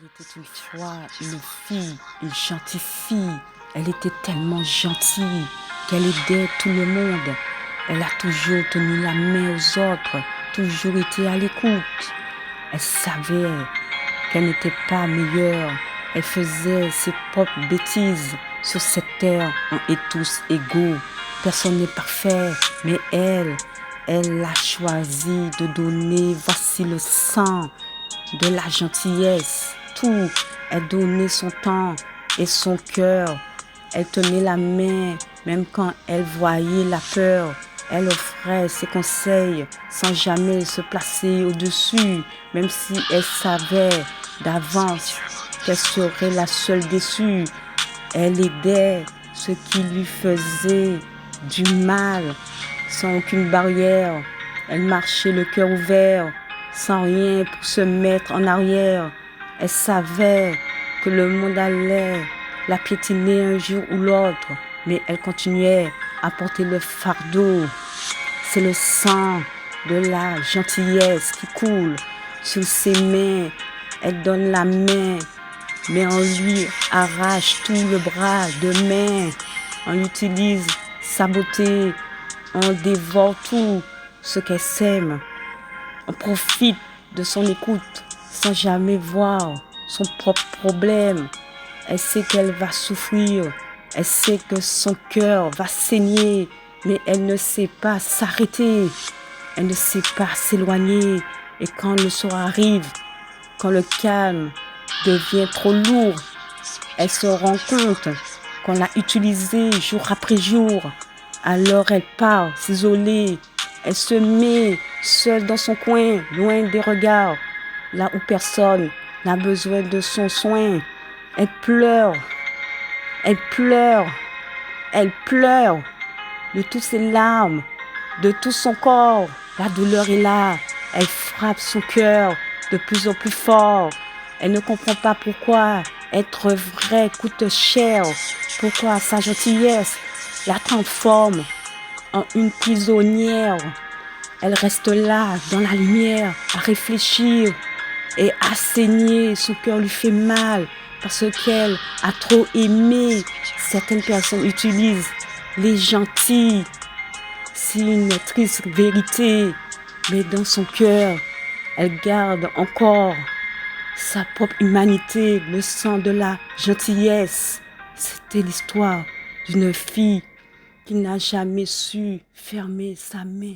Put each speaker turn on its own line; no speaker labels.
Il était une fois une fille, une gentille fille. Elle était tellement gentille qu'elle aidait tout le monde. Elle a toujours tenu la main aux autres, toujours été à l'écoute. Elle savait qu'elle n'était pas meilleure. Elle faisait ses propres bêtises. Sur cette terre, on est tous égaux. Personne n'est parfait, mais elle a choisi de donner, voici le sang de la gentillesse. Tout, elle donnait son temps et son cœur. Elle tenait la main, même quand elle voyait la peur. Elle offrait ses conseils sans jamais se placer au-dessus, même si elle savait d'avance qu'elle serait la seule déçue. Elle aidait ceux qui lui faisaient du mal, sans aucune barrière. Elle marchait le cœur ouvert, sans rien pour se mettre en arrière. Elle savait que le monde allait la piétiner un jour ou l'autre, mais elle continuait à porter le fardeau. C'est le sang de la gentillesse qui coule sur ses mains. Elle donne la main, mais on lui arrache tout le bras de main. On utilise sa beauté, on dévore tout ce qu'elle sème. On profite de son écoute sans jamais voir son propre problème. Elle sait qu'elle va souffrir, elle sait que son cœur va saigner, mais elle ne sait pas s'arrêter, elle ne sait pas s'éloigner. Et quand le soir arrive, quand le calme devient trop lourd, elle se rend compte qu'on l'a utilisée jour après jour. Alors elle part s'isoler, elle se met seule dans son coin, loin des regards, là où personne n'a besoin de son soin. Elle pleure, elle pleure, elle pleure de toutes ses larmes, de tout son corps. La douleur est là, elle frappe son cœur de plus en plus fort. Elle ne comprend pas pourquoi être vrai coûte cher, pourquoi sa gentillesse la transforme en une prisonnière. Elle reste là, dans la lumière, à réfléchir et à saigner. Son cœur lui fait mal parce qu'elle a trop aimé. Certaines personnes utilisent les gentils. C'est une triste vérité, mais dans son cœur, elle garde encore sa propre humanité, le sang de la gentillesse. C'était l'histoire d'une fille qui n'a jamais su fermer sa main.